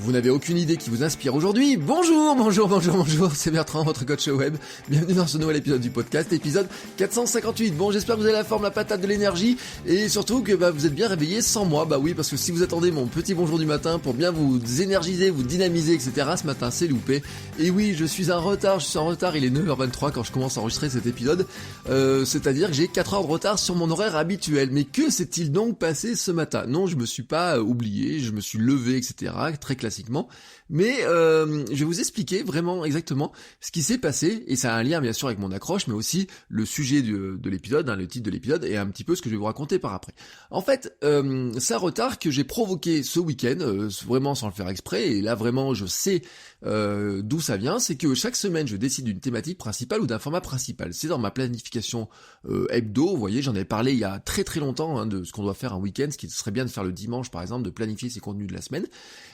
Vous n'avez aucune idée qui vous inspire aujourd'hui? Bonjour, c'est Bertrand, votre coach web. Bienvenue dans ce nouvel épisode du podcast, épisode 458. Bon, j'espère que vous avez la forme, la patate, de l'énergie, et surtout que vous êtes bien réveillés sans moi. Bah oui, parce que si vous attendez mon petit bonjour du matin pour bien vous énergiser, vous dynamiser, etc., ce matin c'est loupé. Et oui, je suis en retard, il est 9h23 quand je commence à enregistrer cet épisode, c'est-à-dire que j'ai 4 heures de retard sur mon horaire habituel. Mais que s'est-il donc passé ce matin? Non, je me suis pas oublié, je me suis levé, etc., très classiquement, mais je vais vous expliquer vraiment exactement ce qui s'est passé, et ça a un lien bien sûr avec mon accroche, mais aussi le sujet de l'épisode, le titre de l'épisode, et un petit peu ce que je vais vous raconter par après. En fait, c'est un retard que j'ai provoqué ce week-end, vraiment sans le faire exprès, et là vraiment je sais d'où ça vient. C'est que chaque semaine je décide d'une thématique principale ou d'un format principal. C'est dans ma planification hebdo, vous voyez, j'en avais parlé il y a très très longtemps, de ce qu'on doit faire un week-end, ce qui serait bien de faire le dimanche par exemple, de planifier ses contenus de la semaine.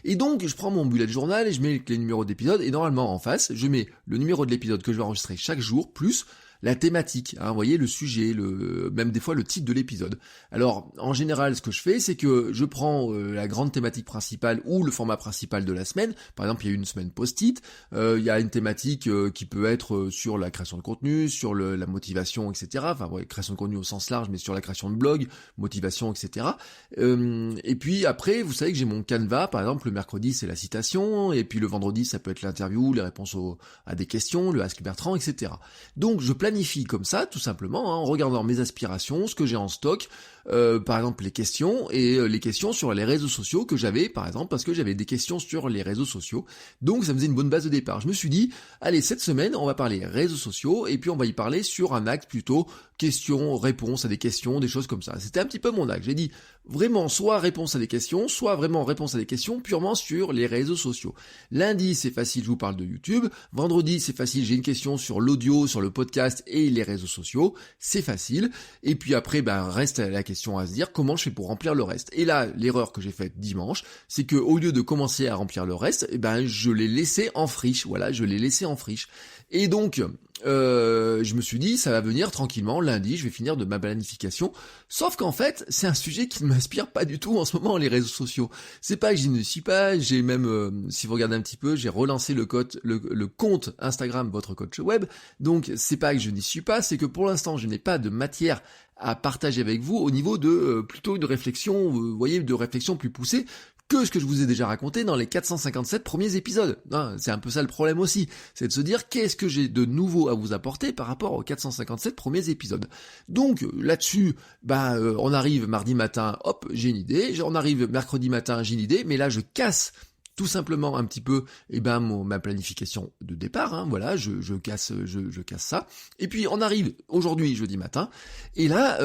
Et donc je prends mon bullet journal et je mets les numéros d'épisodes, et normalement en face je mets le numéro de l'épisode que je vais enregistrer chaque jour, plus la thématique, vous voyez, le sujet, même des fois le titre de l'épisode. Alors, en général, ce que je fais, c'est que je prends la grande thématique principale ou le format principal de la semaine. Par exemple, il y a une semaine post-it, il y a une thématique qui peut être sur la création de contenu, sur la motivation, etc. Enfin, ouais, création de contenu au sens large, mais sur la création de blog, motivation, etc. Et puis après, vous savez que j'ai mon Canva, par exemple, le mercredi, c'est la citation, et puis le vendredi, ça peut être l'interview, les réponses à des questions, le Ask Bertrand, etc. Donc, je planifie comme ça, tout simplement, en regardant mes aspirations, ce que j'ai en stock, par exemple les questions, et les questions sur les réseaux sociaux que j'avais, par exemple, parce que j'avais des questions sur les réseaux sociaux, donc ça me faisait une bonne base de départ. Je me suis dit, allez, cette semaine, on va parler réseaux sociaux, et puis on va y parler sur un axe plutôt questions, réponses à des questions, des choses comme ça. C'était un petit peu mon axe. J'ai dit, vraiment, soit réponse à des questions, soit vraiment réponse à des questions purement sur les réseaux sociaux. Lundi, c'est facile, je vous parle de YouTube. Vendredi, c'est facile, j'ai une question sur l'audio, sur le podcast et les réseaux sociaux. C'est facile. Et puis après, reste la question à se dire, comment je fais pour remplir le reste? Et là, l'erreur que j'ai faite dimanche, c'est que au lieu de commencer à remplir le reste, je l'ai laissé en friche. Voilà, je l'ai laissé en friche. Et donc, je me suis dit, ça va venir tranquillement, lundi, je vais finir de ma planification. Sauf qu'en fait, c'est un sujet qui ne m'inspire pas du tout en ce moment, les réseaux sociaux. C'est pas que j'y ne suis pas, j'ai même, si vous regardez un petit peu, j'ai relancé le compte Instagram, votre coach web. Donc, c'est pas que je n'y suis pas, c'est que pour l'instant, je n'ai pas de matière à partager avec vous au niveau de plutôt une réflexion, vous voyez, de réflexion plus poussée que ce que je vous ai déjà raconté dans les 457 premiers épisodes. C'est un peu ça le problème aussi, c'est de se dire qu'est-ce que j'ai de nouveau à vous apporter par rapport aux 457 premiers épisodes. Donc là-dessus, on arrive mardi matin, hop, j'ai une idée, on arrive mercredi matin, j'ai une idée, mais là je casse tout simplement un petit peu ma planification de départ, voilà, je casse ça. Et puis on arrive aujourd'hui jeudi matin, et là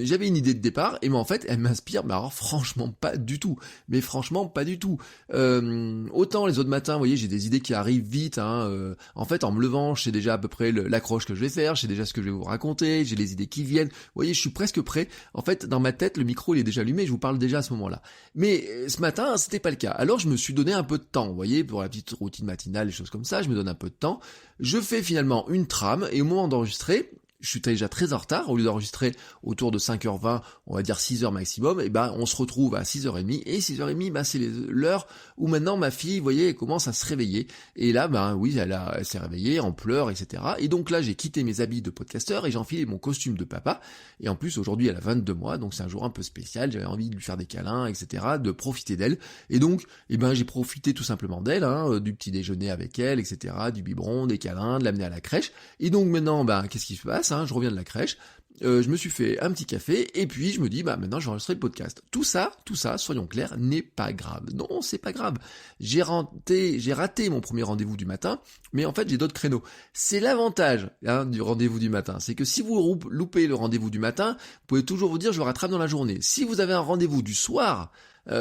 j'avais une idée de départ, et en fait elle m'inspire, alors franchement pas du tout. Mais franchement pas du tout. Autant les autres matins, vous voyez, j'ai des idées qui arrivent vite, en fait en me levant, je sais déjà à peu près l'accroche que je vais faire, je sais déjà ce que je vais vous raconter, j'ai les idées qui viennent. Vous voyez, je suis presque prêt. En fait, dans ma tête, le micro il est déjà allumé, je vous parle déjà à ce moment-là. Mais ce matin, c'était pas le cas. Alors je me suis donné un peu de temps, vous voyez, pour la petite routine matinale, les choses comme ça, je me donne un peu de temps. Je fais finalement une trame, et au moment d'enregistrer, je suis déjà très en retard. Au lieu d'enregistrer autour de 5h20, on va dire 6h maximum, on se retrouve à 6h30, et 6h30, c'est l'heure où maintenant ma fille, vous voyez, elle commence à se réveiller. Et là, oui, elle s'est réveillée en pleurs, etc. Et donc là, j'ai quitté mes habits de podcasteur et j'ai enfilé mon costume de papa. Et en plus, aujourd'hui, elle a 22 mois, donc c'est un jour un peu spécial. J'avais envie de lui faire des câlins, etc., de profiter d'elle. Et donc, j'ai profité tout simplement d'elle, du petit déjeuner avec elle, etc., du biberon, des câlins, de l'amener à la crèche. Et donc maintenant, qu'est-ce qui se passe? Je reviens de la crèche, je me suis fait un petit café, et puis je me dis, maintenant je vais enregistrer le podcast. Tout ça, soyons clairs, n'est pas grave. Non, c'est pas grave. J'ai raté mon premier rendez-vous du matin, mais en fait j'ai d'autres créneaux. C'est l'avantage du rendez-vous du matin, c'est que si vous loupez le rendez-vous du matin, vous pouvez toujours vous dire, je le rattrape dans la journée. Si vous avez un rendez-vous du soir,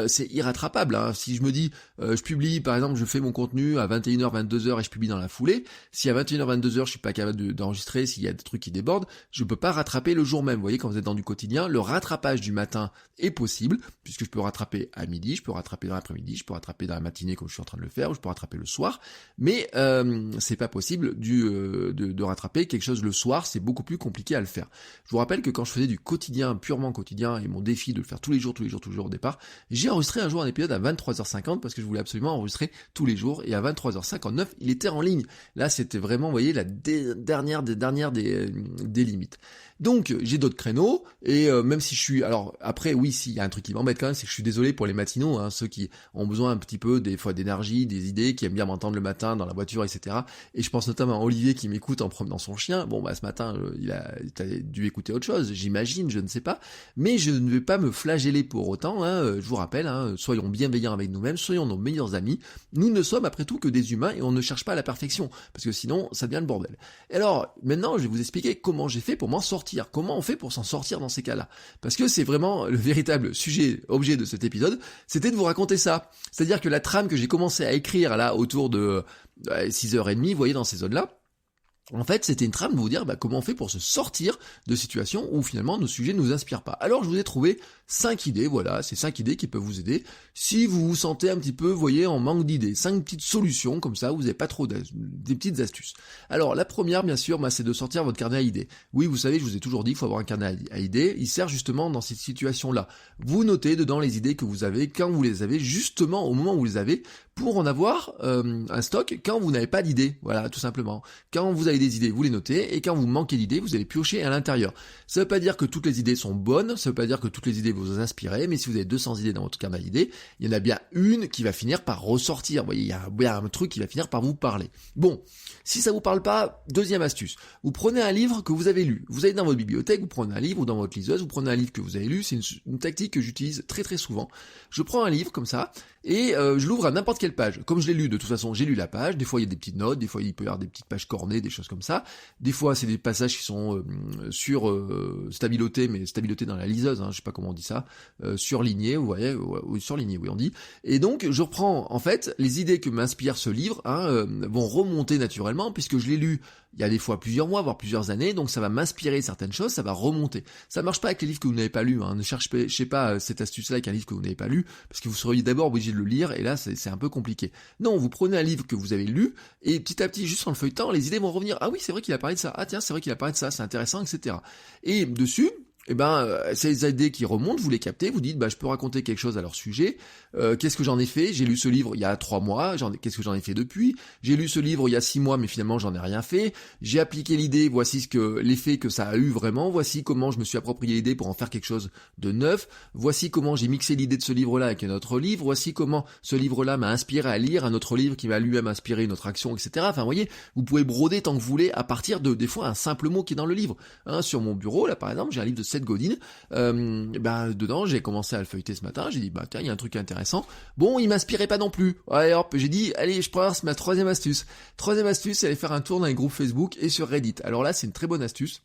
c'est irrattrapable. Si je me dis, je publie, par exemple, je fais mon contenu à 21h, 22h et je publie dans la foulée, si à 21h, 22h je suis pas capable d'enregistrer, s'il y a des trucs qui débordent, je peux pas rattraper le jour même. Vous voyez, quand vous êtes dans du quotidien, le rattrapage du matin est possible, puisque je peux rattraper à midi, je peux rattraper dans l'après-midi, je peux rattraper dans la matinée comme je suis en train de le faire, ou je peux rattraper le soir, mais c'est pas possible de rattraper quelque chose le soir, c'est beaucoup plus compliqué à le faire. Je vous rappelle que quand je faisais du quotidien, purement quotidien, et mon défi de le faire tous les jours au départ, J'ai enregistré un jour un épisode à 23h50 parce que je voulais absolument enregistrer tous les jours, et à 23h59, il était en ligne. Là, c'était vraiment, vous voyez, la dernière des limites. Donc, j'ai d'autres créneaux, et même si je suis... Alors, après, oui, s'il y a un truc qui m'embête quand même, c'est que je suis désolé pour les matinaux, hein, ceux qui ont besoin un petit peu, des fois, d'énergie, des idées, qui aiment bien m'entendre le matin dans la voiture, etc. Et je pense notamment à Olivier qui m'écoute en promenant son chien. Bon, bah, ce matin, il a dû écouter autre chose, j'imagine, je ne sais pas. Mais je ne vais pas me flageller pour autant, hein. Je vous rappelle, hein, soyons bienveillants avec nous-mêmes, soyons nos meilleurs amis. Nous ne sommes après tout que des humains et on ne cherche pas la perfection, parce que sinon, ça devient le bordel. Et alors, maintenant, je vais vous expliquer comment j'ai fait pour m'en sortir. Comment on fait pour s'en sortir dans ces cas-là? Parce que c'est vraiment le véritable objet de cet épisode, c'était de vous raconter ça. C'est-à-dire que la trame que j'ai commencé à écrire là autour de 6h30, vous voyez, dans ces zones-là, en fait, c'était une trame de vous dire comment on fait pour se sortir de situations où finalement nos sujets ne nous inspirent pas. Alors je vous ai trouvé 5 idées, voilà, c'est 5 idées qui peuvent vous aider si vous vous sentez un petit peu, vous voyez, en manque d'idées. 5 petites solutions, comme ça, vous n'avez pas trop des petites astuces. Alors la première, bien sûr, c'est de sortir votre carnet à idées. Oui, vous savez, je vous ai toujours dit qu'il faut avoir un carnet à idées. Il sert justement dans cette situation-là. Vous notez dedans les idées que vous avez, quand vous les avez, justement au moment où vous les avez, pour en avoir un stock quand vous n'avez pas d'idées. Voilà, tout simplement. Quand vous avez des idées, vous les notez, et quand vous manquez d'idées, vous allez piocher à l'intérieur. Ça veut pas dire que toutes les idées sont bonnes, ça veut pas dire que toutes les idées vous inspirent, mais si vous avez 200 idées dans votre carnet d'idées, il y en a bien une qui va finir par ressortir. Vous voyez, il y a bien un truc qui va finir par vous parler. Bon, si ça vous parle pas, deuxième astuce. Vous prenez un livre que vous avez lu. Vous allez dans votre bibliothèque, vous prenez un livre, ou dans votre liseuse, vous prenez un livre que vous avez lu. C'est une tactique que j'utilise très très souvent. Je prends un livre comme ça, et je l'ouvre à n'importe quelle page. Comme je l'ai lu, de toute façon, j'ai lu la page. Des fois, il y a des petites notes, des fois, il peut y avoir des petites pages cornées, des choses comme ça. Des fois, c'est des passages qui sont stabilotés, mais stabilotés dans la liseuse, hein, je sais pas comment on dit ça, surlignés, vous voyez, surlignés, oui, on dit. Et donc, je reprends, en fait, les idées que m'inspire ce livre, vont remonter naturellement, puisque je l'ai lu il y a des fois plusieurs mois, voire plusieurs années, donc ça va m'inspirer certaines choses, ça va remonter. Ça marche pas avec les livres que vous n'avez pas lus, hein. Ne cherchez pas cette astuce-là avec un livre que vous n'avez pas lu, parce que vous seriez d'abord obligé de le lire, et là, c'est un peu compliqué. Non, vous prenez un livre que vous avez lu, et petit à petit, juste en le feuilletant, les idées vont revenir. Ah oui, c'est vrai qu'il a parlé de ça. Ah tiens, c'est vrai qu'il a parlé de ça, c'est intéressant, etc. Et dessus, ces idées qui remontent, vous les captez, vous dites, je peux raconter quelque chose à leur sujet. Qu'est-ce que j'en ai fait? J'ai lu ce livre il y a 3 mois, qu'est-ce que j'en ai fait depuis? J'ai lu ce livre il y a 6 mois, mais finalement j'en ai rien fait. J'ai appliqué l'idée, voici l'effet que ça a eu vraiment, voici comment je me suis approprié l'idée pour en faire quelque chose de neuf, voici comment j'ai mixé l'idée de ce livre-là avec un autre livre, voici comment ce livre-là m'a inspiré à lire un autre livre qui m'a lui-même inspiré une autre action, etc. Enfin, vous voyez, vous pouvez broder tant que vous voulez à partir de, des fois, un simple mot qui est dans le livre. Sur mon bureau, là, par exemple, j'ai un livre de Seth Godin. Dedans, j'ai commencé à le feuilleter ce matin, j'ai dit, tiens, il y a un truc intéressant. Bon, il m'inspirait pas non plus. Ouais, hop, j'ai dit, allez, je prends ma troisième astuce. Troisième astuce, c'est aller faire un tour dans les groupes Facebook et sur Reddit. Alors là, c'est une très bonne astuce.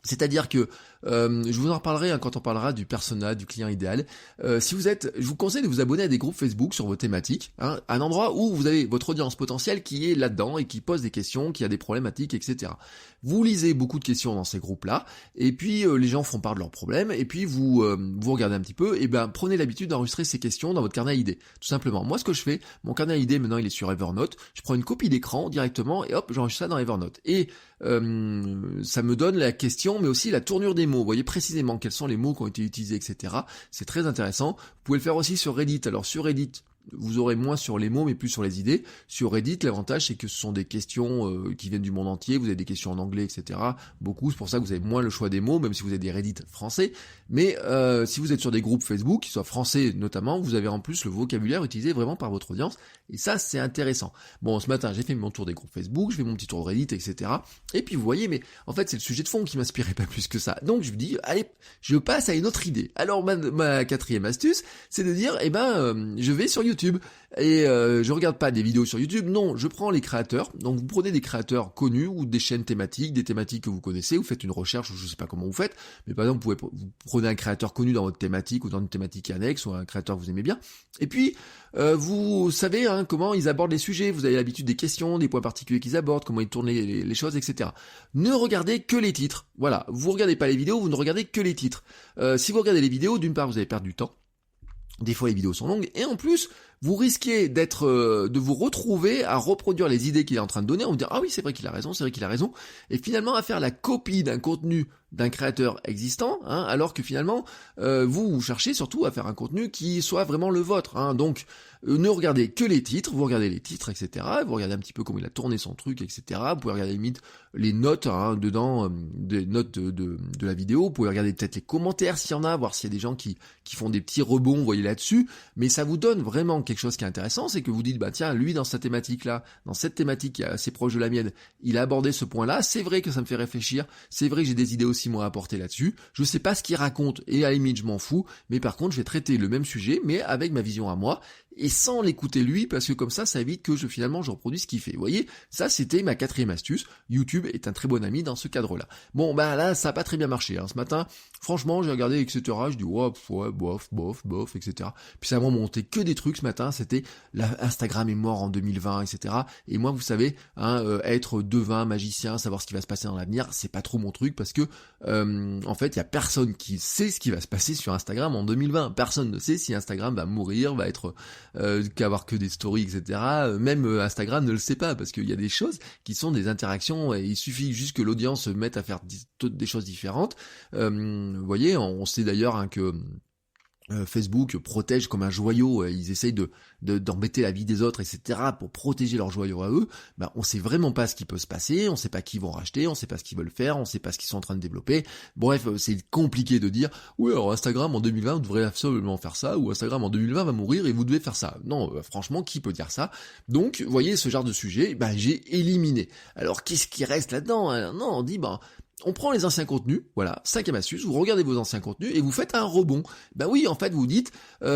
C'est-à-dire que, je vous en reparlerai quand on parlera du persona, du client idéal. Je vous conseille de vous abonner à des groupes Facebook sur vos thématiques, un endroit où vous avez votre audience potentielle qui est là-dedans et qui pose des questions, qui a des problématiques, etc. Vous lisez beaucoup de questions dans ces groupes-là, et puis les gens font part de leurs problèmes, et puis vous regardez un petit peu, et prenez l'habitude d'enregistrer ces questions dans votre carnet à idées, tout simplement. Moi, ce que je fais, mon carnet à idées, maintenant, il est sur Evernote, je prends une copie d'écran directement, et hop, j'enregistre ça dans Evernote. Et ça me donne la question, mais aussi la tournure des mots. Vous voyez précisément quels sont les mots qui ont été utilisés, etc. C'est très intéressant. Vous pouvez le faire aussi sur Reddit. Alors sur Reddit, vous aurez moins sur les mots mais plus sur les idées. Sur Reddit, l'avantage c'est que ce sont des questions qui viennent du monde entier, vous avez des questions en anglais, etc. Beaucoup, c'est pour ça que vous avez moins le choix des mots, même si vous avez des Reddit français. Mais si vous êtes sur des groupes Facebook, qui soient français notamment, vous avez en plus le vocabulaire utilisé vraiment par votre audience, et ça c'est intéressant. Bon, ce matin j'ai fait mon tour des groupes Facebook, je fais mon petit tour de Reddit, etc. Et puis vous voyez, mais en fait c'est le sujet de fond qui m'inspirait pas plus que ça. Donc je me dis, allez, je passe à une autre idée. Alors ma quatrième astuce, c'est de dire, je vais sur YouTube. Et je regarde pas des vidéos sur YouTube, non, je prends les créateurs. Donc vous prenez des créateurs connus ou des chaînes thématiques, des thématiques que vous connaissez, vous faites une recherche, ou je sais pas comment vous faites, mais par exemple vous prenez un créateur connu dans votre thématique ou dans une thématique annexe ou un créateur que vous aimez bien. Et puis vous savez comment ils abordent les sujets, vous avez l'habitude des questions, des points particuliers qu'ils abordent, comment ils tournent les choses, etc. Ne regardez que les titres. Voilà, vous regardez pas les vidéos, vous ne regardez que les titres. Si vous regardez les vidéos, d'une part vous allez perdre du temps. Des fois les vidéos sont longues, et en plus, vous risquez de vous retrouver à reproduire les idées qu'il est en train de donner, en vous dire ah oui c'est vrai qu'il a raison, et finalement à faire la copie d'un contenu d'un créateur existant, alors que finalement vous cherchez surtout à faire un contenu qui soit vraiment le vôtre. Donc ne regardez que les titres, vous regardez les titres, etc. Vous regardez un petit peu comment il a tourné son truc, etc. Vous pouvez regarder limite les notes dedans, des notes de la vidéo. Vous pouvez regarder peut-être les commentaires s'il y en a, voir s'il y a des gens qui font des petits rebonds, vous voyez là-dessus. Mais ça vous donne vraiment quelque chose qui est intéressant, c'est que vous dites, bah tiens, lui dans cette thématique-là, dans cette thématique qui est assez proche de la mienne, il a abordé ce point-là. C'est vrai que ça me fait réfléchir. C'est vrai que j'ai des idées aussi moi à apporter là-dessus. Je sais pas ce qu'il raconte et à la limite je m'en fous. Mais par contre, je vais traiter le même sujet, mais avec ma vision à moi. Et sans l'écouter lui, parce que comme ça évite que finalement je reproduis ce qu'il fait. Vous voyez, ça c'était ma 4e astuce. YouTube est un très bon ami dans ce cadre-là. Bon, bah là, ça a pas très bien marché. Ce matin, franchement, j'ai regardé, etc. Je dis, ouais, bof, etc. Puis ça m'a monté que des trucs ce matin. C'était, Instagram est mort en 2020, etc. Et moi, vous savez, être devin, magicien, savoir ce qui va se passer dans l'avenir, c'est pas trop mon truc, parce que, en fait, il y a personne qui sait ce qui va se passer sur Instagram en 2020. Personne ne sait si Instagram va mourir, va être qu'avoir que des stories, etc. Même Instagram ne le sait pas, parce qu'il y a des choses qui sont des interactions, et il suffit juste que l'audience se mette à faire des choses différentes. Vous voyez, on sait d'ailleurs que Facebook protège comme un joyau, ils essayent d'embêter la vie des autres, etc. pour protéger leur joyau à eux. On sait vraiment pas ce qui peut se passer, on sait pas qui vont racheter, on sait pas ce qu'ils veulent faire, on sait pas ce qu'ils sont en train de développer. Bref, c'est compliqué de dire oui alors Instagram en 2020 vous devrez absolument faire ça, ou Instagram en 2020 va mourir et vous devez faire ça. Non, franchement, qui peut dire ça? Donc, vous voyez, ce genre de sujet, j'ai éliminé. Alors, qu'est-ce qui reste là-dedans? Non, on dit on prend les anciens contenus, voilà, 5e astuce, vous regardez vos anciens contenus et vous faites un rebond. Oui, en fait, vous dites, vous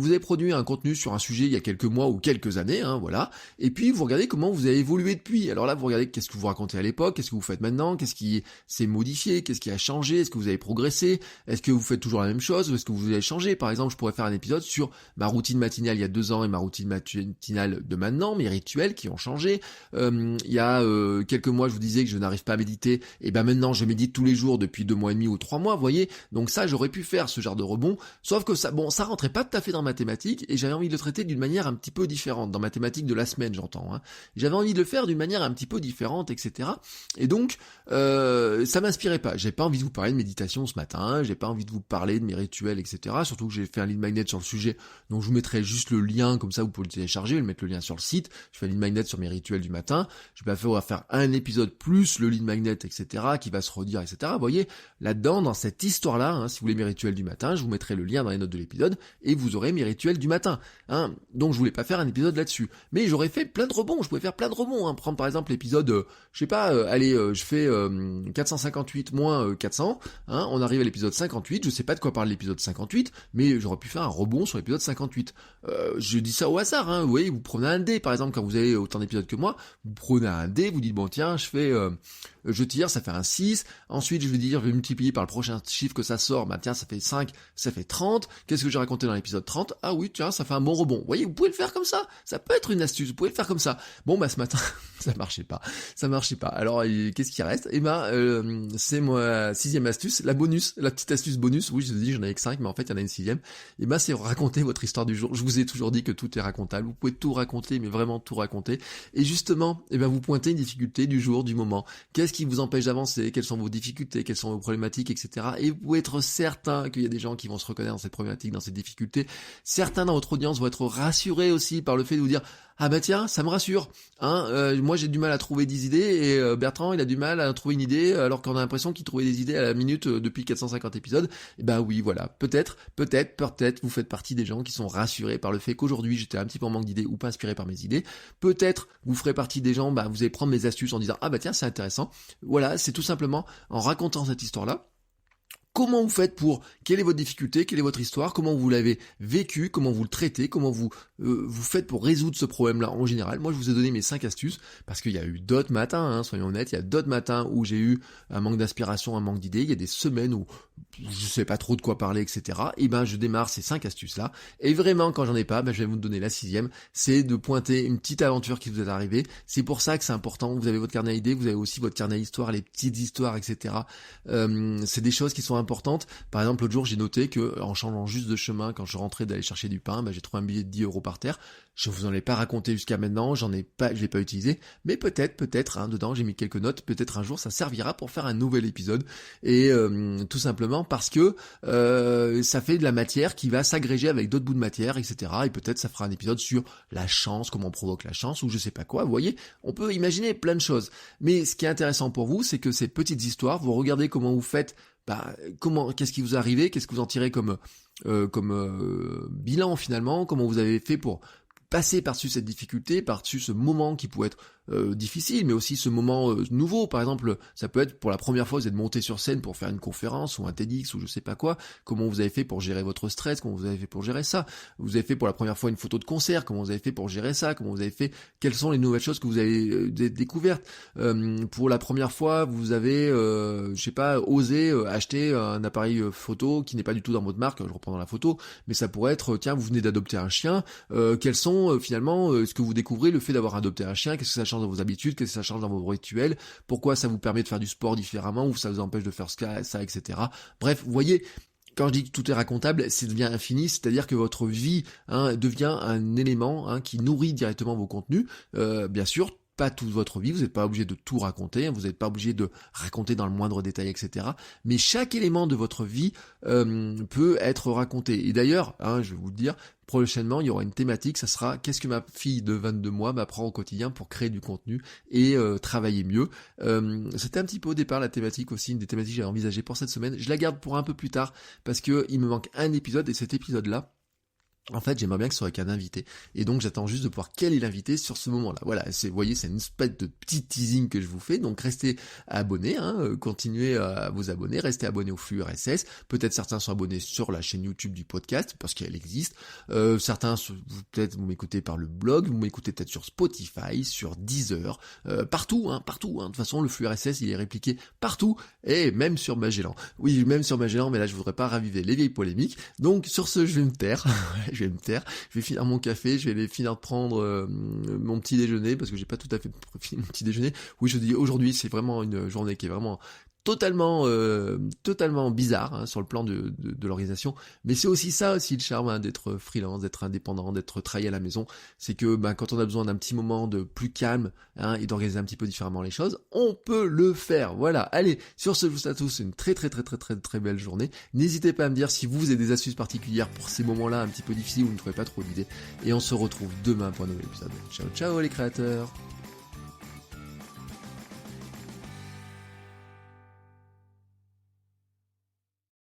avez produit un contenu sur un sujet il y a quelques mois ou quelques années, voilà, et puis vous regardez comment vous avez évolué depuis. Alors là, vous regardez qu'est-ce que vous racontez à l'époque, qu'est-ce que vous faites maintenant, qu'est-ce qui s'est modifié, qu'est-ce qui a changé, est-ce que vous avez progressé, est-ce que vous fêtes toujours la même chose, ou est-ce que vous avez changé. Par exemple, je pourrais faire un épisode sur ma routine matinale il y a 2 ans et ma routine matinale de maintenant, mes rituels qui ont changé. Il y a quelques mois, je vous disais que je n'arrive pas à méditer, et maintenant je médite tous les jours depuis 2 mois et demi ou 3 mois, vous voyez. Donc ça, j'aurais pu faire ce genre de rebond, sauf que ça rentrait pas tout à fait dans ma thématique, et j'avais envie de le traiter d'une manière un petit peu différente, dans ma thématique de la semaine, j'entends. J'avais envie de le faire d'une manière un petit peu différente, etc. Et donc, ça m'inspirait pas. J'ai pas envie de vous parler de méditation ce matin, j'ai pas envie de vous parler de mes rituels, etc. Surtout que j'ai fait un lead magnet sur le sujet, donc je vous mettrai juste le lien, comme ça vous pouvez le télécharger, je vais mettre le lien sur le site. Je fais un lead magnet sur mes rituels du matin, je vais faire un épisode plus le lead magnet, etc., qui va se redire, etc. Vous voyez, là-dedans, dans cette histoire-là, si vous voulez mes rituels du matin, je vous mettrai le lien dans les notes de l'épisode, et vous aurez mes rituels du matin. Donc je voulais pas faire un épisode là-dessus. Mais j'aurais fait plein de rebonds, je pouvais faire plein de rebonds. Prendre par exemple l'épisode, je sais pas, je fais 458 moins 400, on arrive à l'épisode 58, je sais pas de quoi parle l'épisode 58, mais j'aurais pu faire un rebond sur l'épisode 58. Je dis ça au hasard, vous voyez, vous prenez un dé, par exemple, quand vous avez autant d'épisodes que moi, vous prenez un dé, vous dites, bon tiens, je tire, ça fait un 6, ensuite je vais multiplier par le prochain chiffre que ça sort, tiens, ça fait 5, ça fait 30, qu'est-ce que j'ai raconté dans l'épisode 30? Ah oui, tiens, ça fait un bon rebond. Vous voyez, vous pouvez le faire comme ça peut être une astuce, vous pouvez le faire comme ça. Bon, ce matin, ça marchait pas. Alors, qu'est-ce qui reste? C'est ma 6e astuce, la petite astuce bonus. Oui, je vous ai dit, j'en avais que 5, mais en fait, il y en a une 6e. C'est raconter votre histoire du jour. Je vous ai toujours dit que tout est racontable. Vous pouvez tout raconter, mais vraiment tout raconter. Et justement, vous pointez une difficulté du jour, du moment. Qu'est-ce qui vous empêche d'avancer? Quelles sont vos difficultés? Quelles sont vos problématiques, etc. Et vous pouvez être certain qu'il y a des gens qui vont se reconnaître dans cette problématique, dans cette difficulté. Certains dans votre audience vont être rassurés aussi par le fait de vous dire, ah tiens, ça me rassure. Moi j'ai du mal à trouver des idées, et Bertrand il a du mal à trouver une idée, alors qu'on a l'impression qu'il trouvait des idées à la minute depuis 450 épisodes. Oui, voilà, peut-être, vous faites partie des gens qui sont rassurés par le fait qu'aujourd'hui j'étais un petit peu en manque d'idées ou pas inspiré par mes idées. Peut-être vous ferez partie des gens, vous allez prendre mes astuces en disant, tiens, c'est intéressant. Voilà, c'est tout simplement en racontant cette histoire-là. Comment vous faites quelle est votre difficulté, quelle est votre histoire, comment vous l'avez vécu, comment vous le traitez, comment vous faites pour résoudre ce problème-là en général. Moi, je vous ai donné mes 5 astuces, parce qu'il y a eu d'autres matins, soyons honnêtes, il y a d'autres matins où j'ai eu un manque d'inspiration, un manque d'idées, il y a des semaines où je sais pas trop de quoi parler, etc. Je démarre ces 5 astuces-là, et vraiment, quand j'en ai pas, je vais vous donner la 6e, c'est de pointer une petite aventure qui vous est arrivée. C'est pour ça que c'est important, vous avez votre carnet à idées, vous avez aussi votre carnet à histoire, les petites histoires, etc. C'est des choses qui sont importantes importantes. Par exemple, l'autre jour, j'ai noté que en changeant juste de chemin, quand je rentrais d'aller chercher du pain, j'ai trouvé un billet de 10 euros par terre. Je vous en ai pas raconté jusqu'à maintenant, je l'ai pas utilisé, mais peut-être, hein, dedans, j'ai mis quelques notes, peut-être un jour ça servira pour faire un nouvel épisode, et tout simplement parce que ça fait de la matière qui va s'agréger avec d'autres bouts de matière, etc. Et peut-être ça fera un épisode sur la chance, comment on provoque la chance, ou je sais pas quoi, vous voyez, on peut imaginer plein de choses. Mais ce qui est intéressant pour vous, c'est que ces petites histoires, vous regardez comment vous faites, qu'est-ce qui vous est arrivé, qu'est-ce que vous en tirez comme bilan finalement, comment vous avez fait pour passer par-dessus cette difficulté, par-dessus ce moment qui pouvait être difficile, mais aussi ce moment nouveau. Par exemple, ça peut être pour la première fois vous êtes monté sur scène pour faire une conférence ou un TEDx ou je sais pas quoi. Comment vous avez fait pour gérer votre stress, comment vous avez fait pour gérer ça. Vous avez fait pour la première fois une photo de concert, comment vous avez fait pour gérer ça, comment vous avez fait, quelles sont les nouvelles choses que vous avez découvertes. Pour la première fois, vous avez, je sais pas, osé acheter un appareil photo qui n'est pas du tout dans votre marque, je reprends dans la photo, mais ça pourrait être, tiens, vous venez d'adopter un chien, quels sont finalement ce que vous découvrez, le fait d'avoir adopté un chien, qu'est-ce que ça change dans vos habitudes, qu'est-ce que ça change dans vos rituels, pourquoi ça vous permet de faire du sport différemment, ou ça vous empêche de faire ça, etc. Bref, vous voyez, quand je dis que tout est racontable, c'est devient infini, c'est-à-dire que votre vie devient un élément qui nourrit directement vos contenus, bien sûr, pas toute votre vie, vous n'êtes pas obligé de tout raconter, vous n'êtes pas obligé de raconter dans le moindre détail, etc. Mais chaque élément de votre vie peut être raconté. Et d'ailleurs, je vais vous le dire, prochainement, il y aura une thématique, ça sera qu'est-ce que ma fille de 22 mois m'apprend au quotidien pour créer du contenu et travailler mieux. C'était un petit peu au départ la thématique aussi, une des thématiques que j'avais envisagées pour cette semaine. Je la garde pour un peu plus tard parce que il me manque un épisode et cet épisode-là, en fait, j'aimerais bien que ce soit avec un invité. Et donc, j'attends juste de voir quel est l'invité sur ce moment-là. Voilà, vous voyez, c'est une espèce de petit teasing que je vous fais. Donc, restez abonnés, continuez à vous abonner, restez abonnés au flux RSS. Peut-être certains sont abonnés sur la chaîne YouTube du podcast, parce qu'elle existe. Certains, peut-être, vous m'écoutez par le blog, vous m'écoutez peut-être sur Spotify, sur Deezer, partout. De toute façon, le flux RSS, il est répliqué partout, et même sur Magellan. Oui, même sur Magellan, mais là, je voudrais pas raviver les vieilles polémiques. Donc, sur ce, je vais me taire. Je vais finir mon café, je vais aller finir de prendre mon petit déjeuner, parce que j'ai pas tout à fait fini mon petit déjeuner. Oui, je dis aujourd'hui, c'est vraiment une journée qui est vraiment totalement bizarre sur le plan de l'organisation, mais c'est aussi ça aussi le charme d'être freelance, d'être indépendant, d'être travaillé à la maison, c'est que quand on a besoin d'un petit moment de plus calme et d'organiser un petit peu différemment les choses, on peut le faire. Voilà, allez, sur ce, je vous souhaite à tous une très belle journée. N'hésitez pas à me dire si vous avez des astuces particulières pour ces moments-là un petit peu difficiles où vous ne trouvez pas trop d'idées, et on se retrouve demain pour un nouvel épisode. Ciao les créateurs.